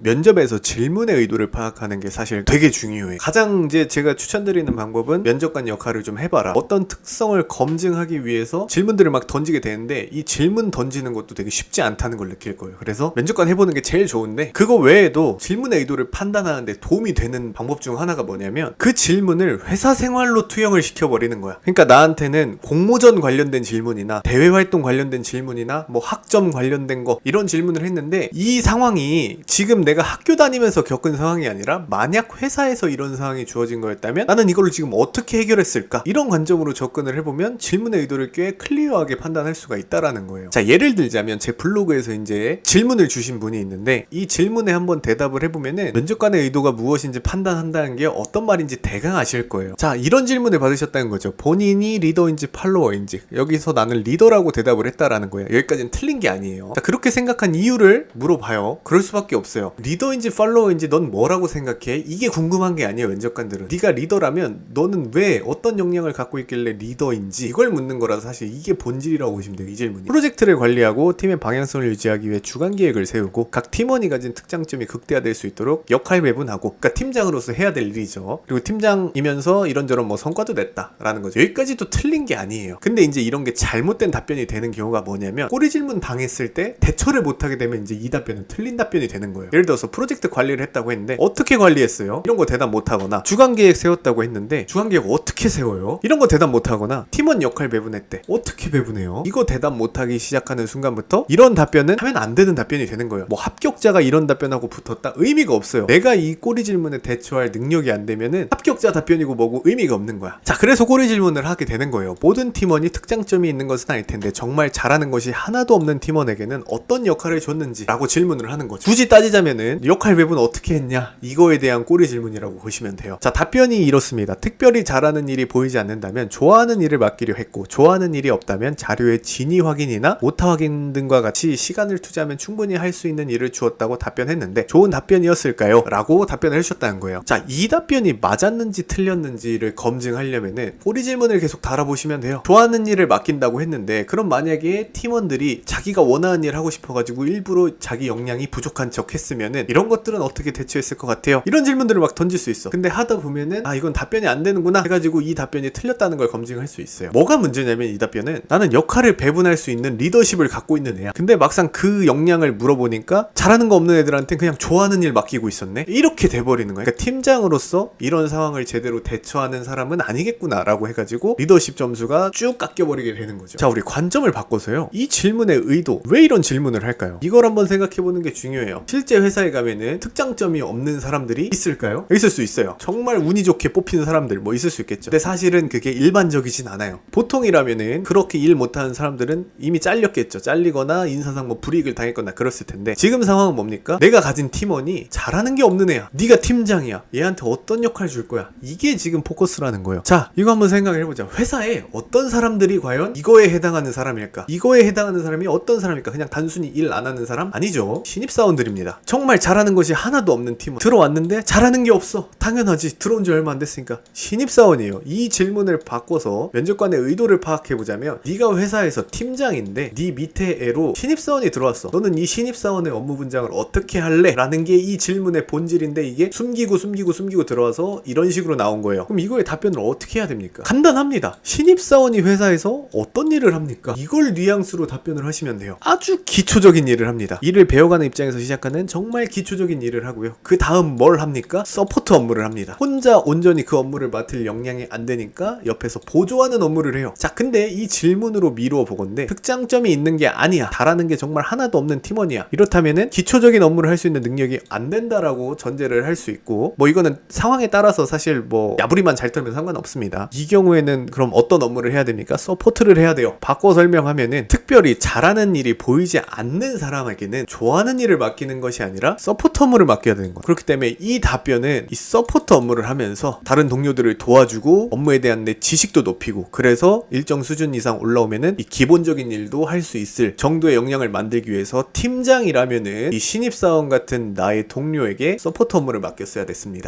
면접에서 질문의 의도를 파악하는 게 사실 되게 중요해요. 가장 이제 제가 추천드리는 방법은 면접관 역할을 좀 해봐라. 어떤 특성을 검증하기 위해서 질문들을 막 던지게 되는데 이 질문 던지는 것도 되게 쉽지 않다는 걸 느낄 거예요. 그래서 면접관 해보는 게 제일 좋은데 그거 외에도 질문의 의도를 판단하는데 도움이 되는 방법 중 하나가 뭐냐면 그 질문을 회사 생활로 투영을 시켜버리는 거야. 그러니까 나한테는 공모전 관련된 질문이나 대외활동 관련된 질문이나 뭐 학점 관련된 거 이런 질문을 했는데 이 상황이 지금 내가 학교 다니면서 겪은 상황이 아니라 만약 회사에서 이런 상황이 주어진 거였다면 나는 이걸 지금 어떻게 해결했을까? 이런 관점으로 접근을 해보면 질문의 의도를 꽤 클리어하게 판단할 수가 있다라는 거예요. 자, 예를 들자면 제 블로그에서 이제 질문을 주신 분이 있는데 이 질문에 한번 대답을 해보면은 면접관의 의도가 무엇인지 판단한다는 게 어떤 말인지 대강 아실 거예요. 자, 이런 질문을 받으셨다는 거죠. 본인이 리더인지 팔로워인지. 여기서 나는 리더라고 대답을 했다라는 거예요. 여기까지는 틀린 게 아니에요. 자, 그렇게 생각한 이유를 물어봐요. 그럴 수밖에 없어요. 리더인지 팔로워인지 넌 뭐라고 생각해? 이게 궁금한 게 아니에요. 면접관들은. 네가 리더라면 너는 왜 어떤 역량을 갖고 있길래 리더인지 이걸 묻는 거라서 사실 이게 본질이라고 보시면 돼요. 이 질문이. 프로젝트를 관리하고 팀의 방향성을 유지하기 위해 주간 계획을 세우고 각 팀원이 가진 특장점이 극대화될 수 있도록 역할 배분하고, 그러니까 팀장으로서 해야 될 일이죠. 그리고 팀장이면서 이런저런 뭐 성과도 냈다라는 거죠. 여기까지도 틀린 게 아니에요. 근데 이제 이런 게 잘못된 답변이 되는 경우가 뭐냐면 꼬리 질문 당했을 때 대처를 못하게 되면 이제 이 답변은 틀린 답변이 되는 거예요. 예를 들어서 프로젝트 관리를 했다고 했는데 어떻게 관리했어요? 이런 거 대답 못하거나, 주간계획 세웠다고 했는데 주간계획 어떻게 세워요? 이런 거 대답 못하거나, 팀원 역할 배분했대. 어떻게 배분해요? 이거 대답 못하기 시작하는 순간부터 이런 답변은 하면 안 되는 답변이 되는 거예요. 뭐 합격자가 이런 답변하고 붙었다? 의미가 없어요. 내가 이 꼬리 질문에 대처할 능력이 안 되면은 합격자 답변이고 뭐고 의미가 없는 거야. 자, 그래서 꼬리 질문을 하게 되는 거예요. 모든 팀원이 특장점이 있는 것은 아닐 텐데 정말 잘하는 것이 하나도 없는 팀원에게는 어떤 역할을 줬는지 라고 질문을 하는 거죠. 굳이 따지자면은 역할 배분 어떻게 했냐? 이거에 대한 꼬리 질문이라고 보시면 돼요. 자, 답변이 이렇습니다. 특별히 잘하는 일이 보이지 않는다면 좋아하는 일을 맡기려 했고, 좋아하는 일이 없다면 자료의 진위 확인이나 오타 확인 등과 같이 시간을 투자하면 충분히 할 수 있는 일을 주었다고 답변했는데 좋은 답변이었을까요? 라고 답변을 해주셨다는 거예요. 자, 이 답변이 맞았는지 틀렸는지를 검증하려면은 꼬리 질문을 계속 달아보시면 돼요. 좋아하는 일을 맡긴다고 했는데 그럼 만약에 팀원들이 자기가 원하는 일을 하고 싶어가지고 일부러 자기 역량이 부족한 척 했으면은 이런 것들은 어떻게 대처했을 것 같아요? 이런 질문들을 막 던질 수 있어. 근데 하다 보면은 아, 이건 답변이 안 되는구나 해가지고 이 답변이 틀렸다는 걸 검증할 수 있어요. 뭐가 문제냐면 이 답변은 나는 역할을 배분할 수 있는 리더십을 갖고 있는 애야. 근데 막상 그 역량을 물어보니까 잘하는 거 없는 애들한테 그냥 좋아하는 일 맡기고 있었네? 이렇게 돼버리는 거야. 그러니까 팀장으로서 이런 상황을 제대로 대처하는 사람은 아니겠구나 라고 해가지고 리더십 점수가 쭉 깎여버리게 되는 거죠. 자, 우리 관점을 바꿔서요, 이 질문의 의도, 왜 이런 질문을 할까요? 이걸 한번 생각해보는 게 중요해요. 실제 회사에 가면은 특장점이 없는 사람들이 있을까요? 있을 수 있어요. 정말 운이 좋게 뽑힌 사람들 뭐 있을 수 있겠죠. 근데 사실은 그게 일반적이진 않아요. 보통이라면은 그렇게 일 못하는 사람들은 이미 잘렸겠죠. 잘리거나 인사상 뭐 불이익을 당했거나 그랬을 텐데, 지금 상황은 뭡니까? 내가 가진 팀원이 잘하는 게 없는 애야. 네가 팀장이야. 얘한테 어떤 역할 줄 거야? 이게 지금 포커스라는 거예요. 자, 이거 한번 생각을 해보자. 회사에 어떤 사람들이 과연 이거에 해당하는 사람일까? 이거에 해당하는 사람이 어떤 사람일까? 그냥 단순히 일 안 하는 사람? 아니죠. 신입사원들입니다. 정말 잘하는 것이 하나도 없는 팀원 들어왔는데 잘하는 게 없어. 당연하지. 들어온 지 얼마 안 됐으니까. 신입사원이에요. 이 질문을 바꿔서 면접관의 의도를 파악해보자면, 네가 회사에서 팀장인데 네 밑에 애로 신입사원이 들어왔어. 너는 이 신입사원의 업무 분장을 어떻게 할래? 라는 게 이 질문의 본질인데 이게 숨기고 들어와서 이런 식으로 나온 거예요. 그럼 이거에 답변을 어떻게 해야 됩니까? 간단합니다. 신입사원이 회사에서 어떤 일을 합니까? 이걸 뉘앙스로 답변을 하시면 돼요. 아주 기초적인 일을 합니다. 일을 배워가는 입장에서 시작하는 정말 기초적인 일을 하고요. 그 다음 뭘 합니까? 서포트 업무를 합니다. 혼자 온전히 그 업무를 맡을 역량이 안 되니까 옆에서 보조하는 업무를 해요. 자, 근데 이 질문으로 미루어 보건대 특장점이 있는 게 아니야. 잘하는 게 정말 하나도 없는 팀원이야. 이렇다면은 기초적인 업무를 할 수 있는 능력이 안 된다라고 전제를 할 수 있고, 뭐 이거는 상황에 따라서 사실 뭐 야부리만 잘 털면 상관없습니다. 이 경우에는 그럼 어떤 업무를 해야 됩니까? 서포트를 해야 돼요. 바꿔 설명하면은 특별히 잘하는 일이 보이지 않는 사람에게는 좋아하는 일을 맡기는 것이 아니라 서포트 업무를 맡겨야 되는 거예요. 그렇기 때문에 이 답변은 이 서포트 업무를 하면서 다른 동료들을 도와주고 업무에 대한 내 지식도 높이고, 그래서 일정 수준 이상 올라오면은 이 기본적인 일도 할 수 있을 정도의 역량을 만들기 위해서 팀장이라면은 이 신입사원 같은 나의 동료에게 서포트 업무를 맡겼어야 됐습니다.